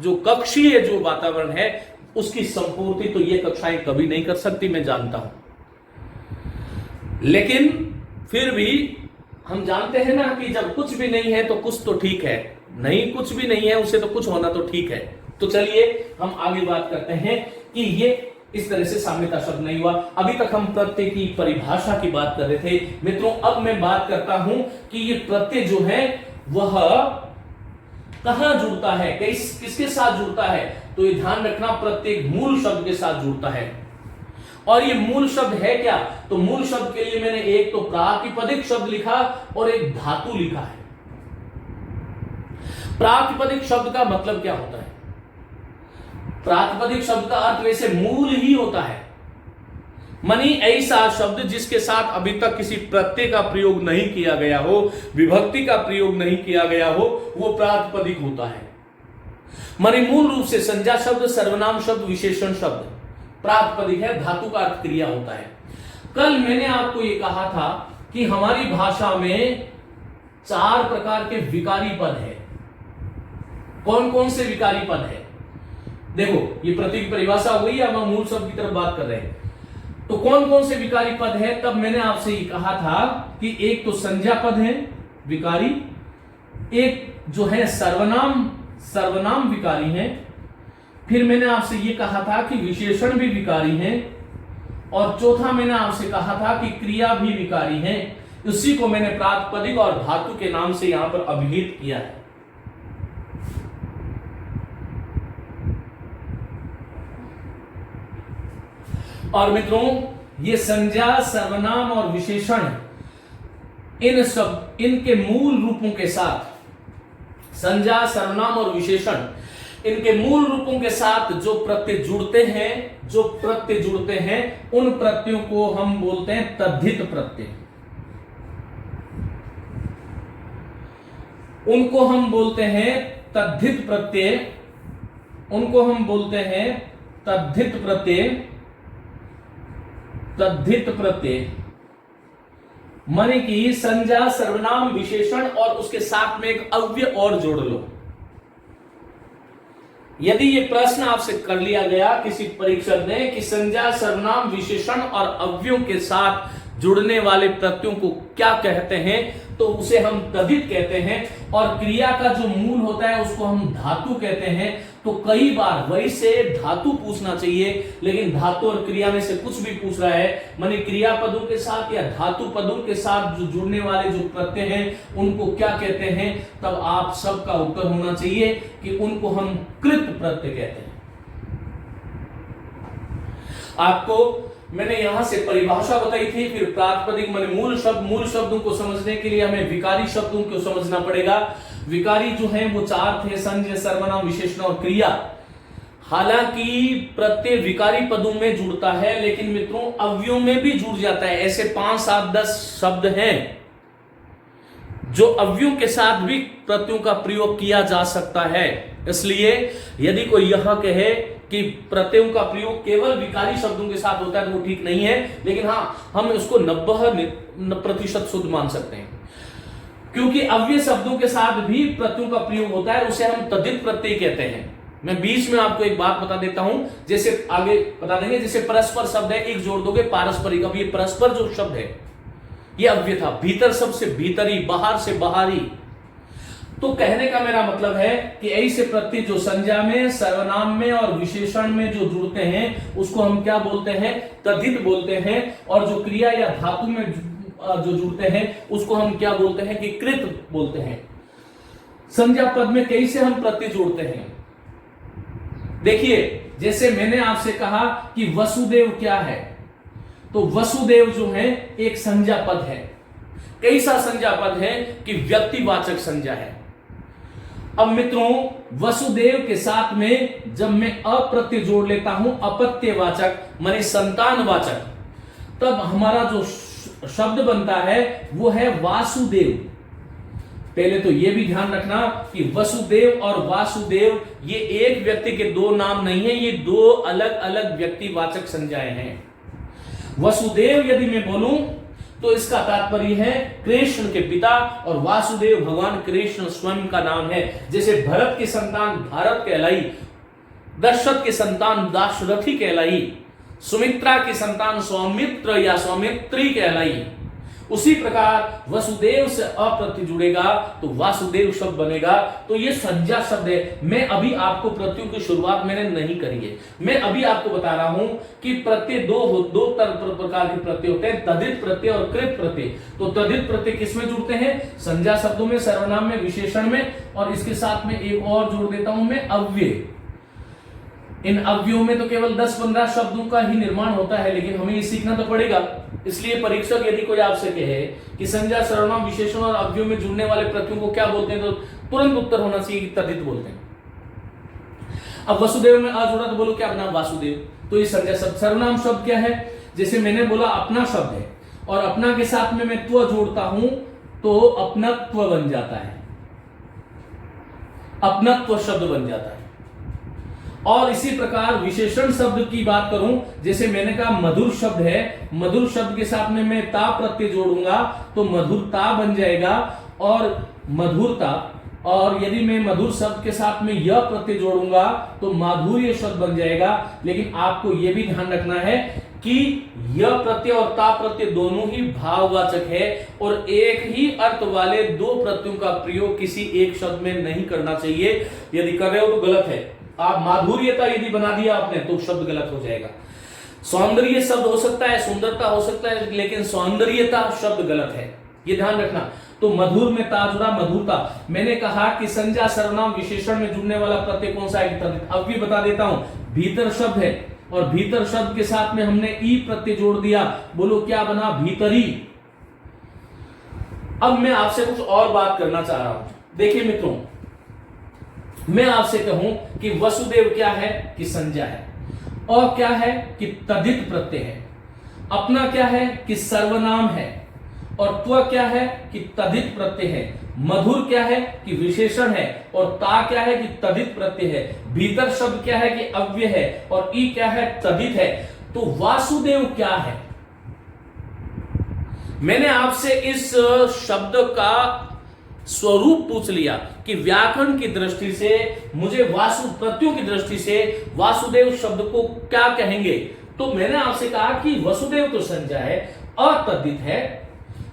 [SPEAKER 1] जो कक्षीय जो वातावरण है उसकी संपूर्ति तो ये कक्षाएं कभी नहीं कर सकती, मैं जानता हूं। लेकिन फिर भी हम जानते हैं ना कि जब कुछ भी नहीं है तो कुछ तो ठीक है, नहीं कुछ भी नहीं है उसे तो कुछ होना तो ठीक है। तो चलिए हम आगे बात करते हैं कि ये इस तरह से साम्यता शब्द नहीं हुआ। अभी तक हम प्रत्यय की परिभाषा की बात कर रहे थे मित्रों, अब मैं बात करता हूं कि ये प्रत्यय जो है वह कहां जुड़ता है, किसके साथ जुड़ता है। तो ये ध्यान रखना, प्रत्येक मूल शब्द के साथ जुड़ता है। और ये मूल शब्द है क्या, तो मूल शब्द के लिए मैंने एक तो प्रातिपदिक शब्द लिखा और एक धातु लिखा है। प्रातिपदिक शब्द का मतलब क्या होता है, प्रातिपदिक शब्द का अर्थ वैसे मूल ही होता है, मनी ऐसा शब्द जिसके साथ अभी तक किसी प्रत्यय का प्रयोग नहीं किया गया हो, विभक्ति का प्रयोग नहीं किया गया हो, वो प्रातिपदिक होता है। मनी मूल रूप से संज्ञा शब्द, सर्वनाम शब्द, विशेषण शब्द प्रातिपदिक है, धातु का अर्थ क्रिया होता है। कल मैंने आपको ये कहा था कि हमारी भाषा में 4 प्रकार के विकारी पद है। कौन कौन से विकारी पद है, देखो ये प्रतीक परिभाषा हो गई, अब हम मूल शब्द की तरफ बात कर रहे हैं। तो कौन कौन से विकारी पद है, तब मैंने आपसे ये कहा था कि एक तो संज्ञा पद है विकारी, एक जो है सर्वनाम विकारी है, फिर मैंने आपसे ये कहा था कि विशेषण भी विकारी है, और चौथा मैंने आपसे कहा था कि क्रिया भी विकारी है। उसी को मैंने प्रातिपदिक और धातु के नाम से यहां पर अभिहित किया है। और मित्रों ये संज्ञा, सर्वनाम और विशेषण इनके मूल रूपों के साथ, संज्ञा, सर्वनाम और विशेषण इनके मूल रूपों के साथ जो प्रत्यय जुड़ते हैं उन प्रत्ययों को हम बोलते हैं तद्धित प्रत्यय। उनको हम बोलते हैं तद्धित प्रत्यय, उनको हम बोलते हैं तद्धित प्रत्यय। तद्धित प्रत्यय माने कि संज्ञा, सर्वनाम, विशेषण और उसके साथ में एक अव्यय और जोड़ लो। यदि ये प्रश्न आपसे कर लिया गया किसी परीक्षक ने कि संज्ञा, सर्वनाम, विशेषण और अव्ययों के साथ जुड़ने वाले प्रत्ययों को क्या कहते हैं, तो उसे हम तद्धित कहते हैं। और क्रिया का जो मूल होता है उसको हम धातु कहते हैं। तो कई बार वही से धातु पूछना चाहिए, लेकिन धातु और क्रिया में से कुछ भी पूछ रहा है, माने क्रिया पदों के साथ या धातु पदों के साथ जो जुड़ने वाले जो प्रत्यय हैं उनको क्या कहते हैं, तब आप सबका उत्तर होना चाहिए कि उनको हम कृत प्रत्यय कहते हैं। आपको मैंने यहां से परिभाषा बताई थी, फिर प्रातिपदिक माने मूल शब्दों को समझने के लिए हमें विकारी शब्दों को समझना पड़ेगा। विकारी जो है वो चार थे, संज्ञा, सर्वनाम, विशेषण और क्रिया। हालांकि प्रत्यय विकारी पदों में जुड़ता है, लेकिन मित्रों अव्ययों में भी जुड़ जाता है। ऐसे 5, 7, 10 शब्द हैं जो अव्ययों के साथ भी प्रत्ययों का प्रयोग किया जा सकता है। इसलिए यदि कोई यह कहे कि प्रत्ययों का प्रयोग केवल विकारी शब्दों के साथ होता है तो वो ठीक नहीं है, लेकिन हाँ हम उसको 90% शुद्ध मान सकते हैं, क्योंकि अव्यय शब्दों के साथ भी प्रत्ययों का प्रयोग होता है, उसे हम तद्धित प्रत्यय कहते हैं। मैं बीच में आपको एक बात बता देता हूं, जैसे आगे बता देंगे, जैसे परस्पर शब्द है, एक जोड़ दोगे पारस्परिक। अब ये परस्पर जो शब्द है ये अव्यय था, भीतर शब्द से भीतरी, बाहर से बाहरी। तो कहने का मेरा मतलब है कि ऐसे प्रत्यय जो संज्ञा में, सर्वनाम में और विशेषण में जो जुड़ते हैं उसको हम क्या बोलते हैं, तद्धित बोलते हैं। और जो क्रिया या धातु में जो जुड़ते हैं उसको हम क्या बोलते हैं कि कृत बोलते हैं। संज्ञा पद में कैसे हम प्रत्यय जोड़ते हैं, देखिए जैसे मैंने आपसे कहा कि वसुदेव क्या है, तो वसुदेव जो है एक संज्ञा पद है। कैसा संज्ञा पद है कि व्यक्तिवाचक संज्ञा है। अब मित्रों वसुदेव के साथ में जब मैं अप्रत्यय जोड़ लेता हूं, अपत्यवाचक माने संतानवाचक, तब हमारा जो शब्द बनता है वो है वासुदेव। पहले तो यह भी ध्यान रखना कि वसुदेव और वासुदेव ये एक व्यक्ति के दो नाम नहीं है, ये दो अलग अलग व्यक्तिवाचक संज्ञाएं हैं। वसुदेव यदि मैं बोलूं तो इसका तात्पर्य है कृष्ण के पिता, और वासुदेव भगवान कृष्ण स्वयं का नाम है। जैसे भरत की संतान भारत कहलाई, दशरथ की संतान दाशरथी कहलाई, सुमित्रा की संतान सौमित्र या सौमित्री कहलाई, उसी प्रकार वसुदेव से अप्रत्यय जुड़ेगा तो वासुदेव शब्द बनेगा। तो ये संज्ञा शब्द है। मैं अभी आपको प्रत्ययों की शुरुआत मैंने नहीं करी है, मैं अभी आपको बता रहा हूं कि प्रत्यय दो प्रकार के प्रत्यय होते हैं, तद्धित प्रत्यय और कृत प्रत्यय। तो तद्धित प्रत्यय किसमें जुड़ते हैं, संज्ञा शब्दों में, सर्वनाम में, विशेषण में, और इसके साथ में एक और जोड़ देता हूं मैं, अव्यय। इन अव्ययों में तो केवल 10-15 शब्दों का ही निर्माण होता है, लेकिन हमें ये सीखना तो पड़ेगा। इसलिए परीक्षक यदि कोई आपसे कहे कि संज्ञा, सर्वनाम, विशेषण और अव्ययों में जुड़ने वाले प्रत्ययों को क्या बोलते हैं, तो तुरंत उत्तर होना चाहिए कि तद्धित बोलते हैं। अब वसुदेव में आ जुड़ा तो बोलो क्या बना, वासुदेव। तो ये संज्ञा शब्द। सर्वनाम शब्द क्या है, जैसे मैंने बोला अपना शब्द है, और अपना के साथ में मैं त्व जोड़ता हूं तो अपनत्व बन जाता है, अपनत्व शब्द बन जाता है। और इसी प्रकार विशेषण शब्द की बात करूं, जैसे मैंने कहा मधुर शब्द है, मधुर शब्द के साथ में मैं ता प्रत्यय जोड़ूंगा तो मधुरता बन जाएगा, और मधुरता। और यदि मैं मधुर शब्द के साथ में यह प्रत्यय जोड़ूंगा तो माधुर्य शब्द बन जाएगा। लेकिन आपको यह भी ध्यान रखना है कि यह प्रत्यय और ता प्रत्यय दोनों ही भाववाचक है, और एक ही अर्थ वाले दो प्रत्ययों का प्रयोग किसी एक शब्द में नहीं करना चाहिए। यदि कर रहे हो तो गलत है। आप माधुर्यता यदि बना दिया आपने तो शब्द गलत हो जाएगा। सौंदर्य शब्द हो सकता है, सुंदरता हो सकता है, लेकिन सौंदर्यता शब्द गलत है, ये ध्यान रखना। तो मधुर में ता जुड़ा, मधुरता। मैंने कहा कि संज्ञा, सर्वनाम, विशेषण में जुड़ने वाला प्रत्यय कौन सा है, अब भी बता देता हूं, भीतर शब्द है, और भीतर शब्द के साथ में हमने ई प्रत्यय जोड़ दिया, बोलो क्या बना, भीतरी। अब मैं आपसे कुछ और बात करना चाह रहा हूं। देखिए मित्रों, मैं आपसे कहूं कि वसुदेव क्या है कि संज्ञा है, और क्या है कि तद्धित प्रत्यय है, अपना क्या है कि सर्वनाम है, और त्व क्या है कि तद्धित प्रत्यय है, मधुर क्या है कि विशेषण है, और ता क्या है कि तद्धित प्रत्यय है, भीतर शब्द क्या है कि अव्यय है, और ई क्या है, तद्धित है। तो वासुदेव क्या है, मैंने आपसे इस शब्द का स्वरूप पूछ लिया कि व्याकरण की दृष्टि से मुझे वासु प्रत्ययों की दृष्टि से वासुदेव शब्द को क्या कहेंगे, तो मैंने आपसे कहा कि वसुदेव तो संज्ञा है, अतद्धित है,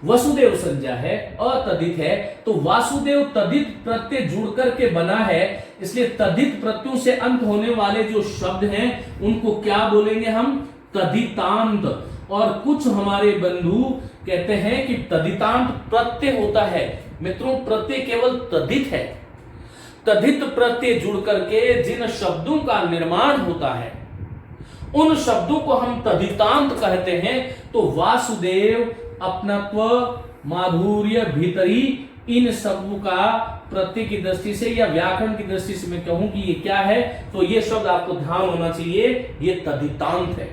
[SPEAKER 1] वसुदेव संज्ञा है, अतद्धित है, तो वासुदेव तद्धित प्रत्यय जुड़ करके बना है, इसलिए तद्धित प्रत्ययों से अंत होने वाले जो शब्द हैं उनको क्या बोलेंगे हम, तद्धितांत। और कुछ हमारे बंधु कहते हैं कि तद्धितांत प्रत्यय होता है। मित्रों, प्रत्यय केवल तद्धित है, तद्धित प्रत्यय जुड़ करके जिन शब्दों का निर्माण होता है उन शब्दों को हम तद्धितांत कहते हैं। तो वासुदेव, अपनत्व, माधुर्य, भीतरी, इन शब्दों का प्रत्यय की दृष्टि से या व्याकरण की दृष्टि से मैं कहूं कि ये क्या है, तो ये शब्द आपको ध्यान होना चाहिए, ये तद्धितांत है।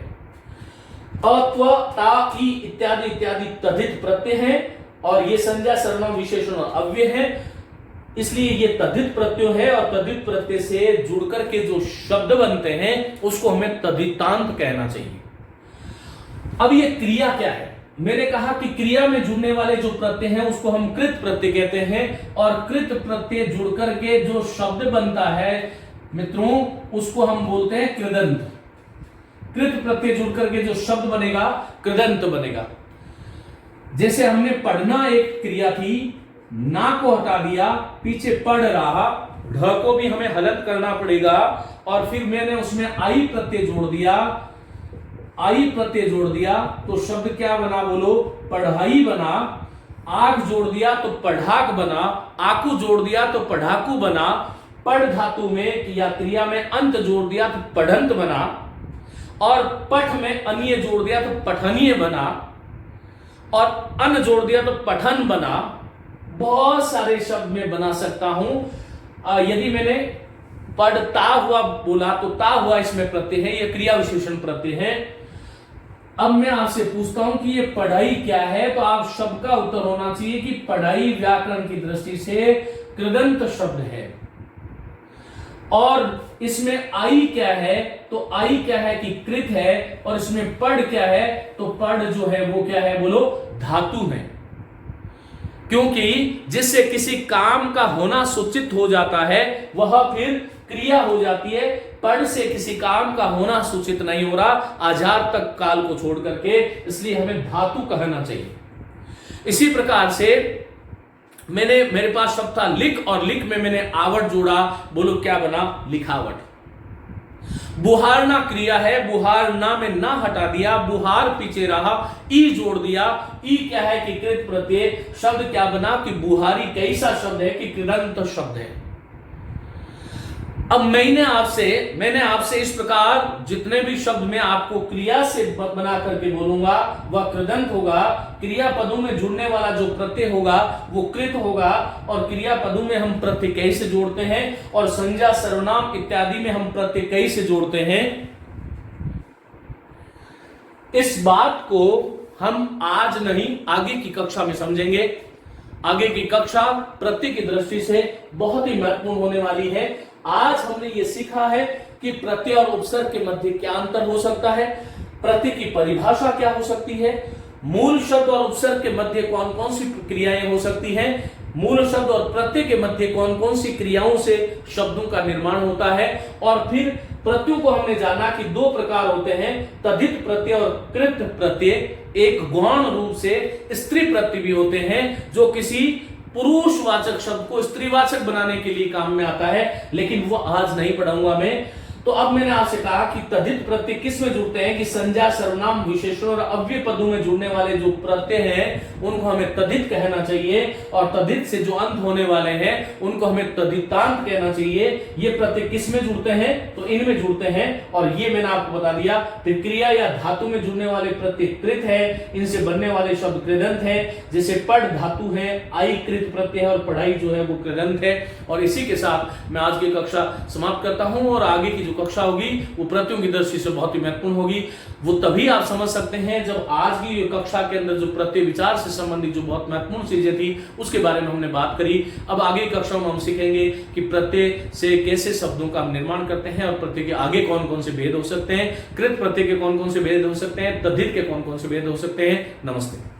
[SPEAKER 1] अत्व, ता, ई इत्यादि इत्यादि तद्धित प्रत्यय है और ये संज्ञा, सर्वनाम, विशेषण और अव्यय है, इसलिए ये तद्धित प्रत्यय है और तद्धित प्रत्यय से जुड़कर के जो शब्द बनते हैं उसको हमें तद्धितांत कहना चाहिए। अब ये क्रिया क्या है, मैंने कहा कि क्रिया में जुड़ने वाले जो प्रत्यय हैं उसको हम कृत प्रत्यय कहते हैं और कृत प्रत्यय जुड़कर के जो शब्द बनता है मित्रों उसको हम बोलते हैं कृदंत। कृत प्रत्यय जुड़कर के जो शब्द बनेगा कृदंत बनेगा। जैसे हमने पढ़ना एक क्रिया थी, ना को हटा दिया, पीछे पढ़ रहा, ढ को भी हमें हलत करना पड़ेगा और फिर मैंने उसमें आई प्रत्यय जोड़ दिया, आई प्रत्यय जोड़ दिया तो शब्द क्या बना, बोलो, पढ़ाई बना। आग जोड़ दिया तो पढ़ाक बना, आकू जोड़ दिया तो पढ़ाकू बना, पढ़ धातु में या क्रिया में अंत जोड़ दिया तो पढ़ंत बना और पठ में अनीय जोड़ दिया तो पठनीय बना और अन जोड़ दिया तो पठन बना। बहुत सारे शब्द में बना सकता हूं। यदि मैंने पढ़ता हुआ बोला तो ता हुआ इसमें प्रत्यय है, यह क्रिया विशेषण प्रत्यय है। अब मैं आपसे पूछता हूं कि ये पढ़ाई क्या है, तो आप शब्द का उत्तर होना चाहिए कि पढ़ाई व्याकरण की दृष्टि से कृदंत शब्द है। और इसमें आई क्या है, तो आई क्या है कि कृत है और इसमें पढ़ क्या है, तो पढ़ जो है वो क्या है, बोलो, धातु है। क्योंकि जिससे किसी काम का होना सूचित हो जाता है वह फिर क्रिया हो जाती है। पढ़ से किसी काम का होना सूचित नहीं हो रहा, आजार तक काल को छोड़ करके, इसलिए हमें धातु कहना चाहिए। इसी प्रकार से मेरे पास शब्द था लिख और लिख में मैंने आवट जोड़ा, बोलो क्या बना, लिखावट। बुहारना क्रिया है, बुहारना में ना हटा दिया, बुहार पीछे रहा, ई जोड़ दिया, ई क्या है कि कृत प्रत्यय, शब्द क्या बना कि बुहारी कैसा शब्द है कि कृदंत शब्द है। अब मैंने आपसे इस प्रकार जितने भी शब्द मैं आपको क्रिया से बना करके बोलूंगा वह कृदंत होगा। क्रिया पदों में जुड़ने वाला जो प्रत्यय होगा वो कृत होगा और क्रिया पदों में हम प्रत्यय कैसे जोड़ते हैं और संज्ञा, सर्वनाम इत्यादि में हम प्रत्यय कैसे जोड़ते हैं, इस बात को हम आज नहीं आगे की कक्षा में समझेंगे। आगे की कक्षा प्रत्यय की दृष्टि से बहुत ही महत्वपूर्ण होने वाली है। आज हमने ये सीखा है कि प्रत्यय और उपसर्ग के मध्य क्या अंतर हो सकता है, प्रत्यय की परिभाषा क्या हो सकती है, मूल शब्द और उपसर्ग के मध्य कौन कौन सी क्रियाएं हो सकती हैं, मूल शब्द और प्रत्यय के मध्य कौन कौन सी क्रियाओं से शब्दों का निर्माण होता है। और फिर प्रत्ययों को हमने जाना कि दो प्रकार होते हैं, तद्धित प्रत्यय और कृत प्रत्यय। एक गौण रूप से स्त्री प्रत्यय भी होते हैं जो किसी पुरुषवाचक शब्द को स्त्रीवाचक बनाने के लिए काम में आता है, लेकिन वो आज नहीं पढ़ाऊंगा मैं। तो अब मैंने आपसे कहा कि तद्धित प्रत्यय किस में जुड़ते हैं कि संज्ञा, सर्वनाम, विशेषण और अव्यय पदों में जुड़ने वाले जो प्रत्यय हैं उनको हमें तद्धित कहना चाहिए और तद्धित से जो अंत होने वाले हैं उनको हमें तद्धितांत कहना चाहिए। ये प्रत्यय किस में जुड़ते हैं, तो इनमें जुड़ते हैं और ये मैंने आपको बता दिया। फिर क्रिया या धातु में जुड़ने वाले प्रत्यय कृत है, इनसे बनने वाले शब्द कृदंत है। जैसे पढ़ धातु है, आई कृत प्रत्यय है और पढ़ाई जो है वो कृदंत है। और इसी के साथ मैं आज की कक्षा समाप्त करता हूं और आगे की जो कक्षा होगी वो प्रत्ययों की दृष्टि से बहुत ही महत्वपूर्ण होगी। वो तभी आप समझ सकते हैं जब आज की कक्षा के अंदर जो प्रत्यय विचार से संबंधित जो बहुत महत्वपूर्ण चीजें थी उसके बारे में हमने बात करी। अब आगे की कक्षा में हम सीखेंगे कि प्रत्यय से कैसे शब्दों का निर्माण करते हैं और प्रत्यय के आगे कौन कौन से भेद हो सकते हैं, कृत प्रत्यय के कौन कौन से भेद हो सकते हैं, तद्धित के कौन कौन से भेद हो सकते हैं। नमस्ते।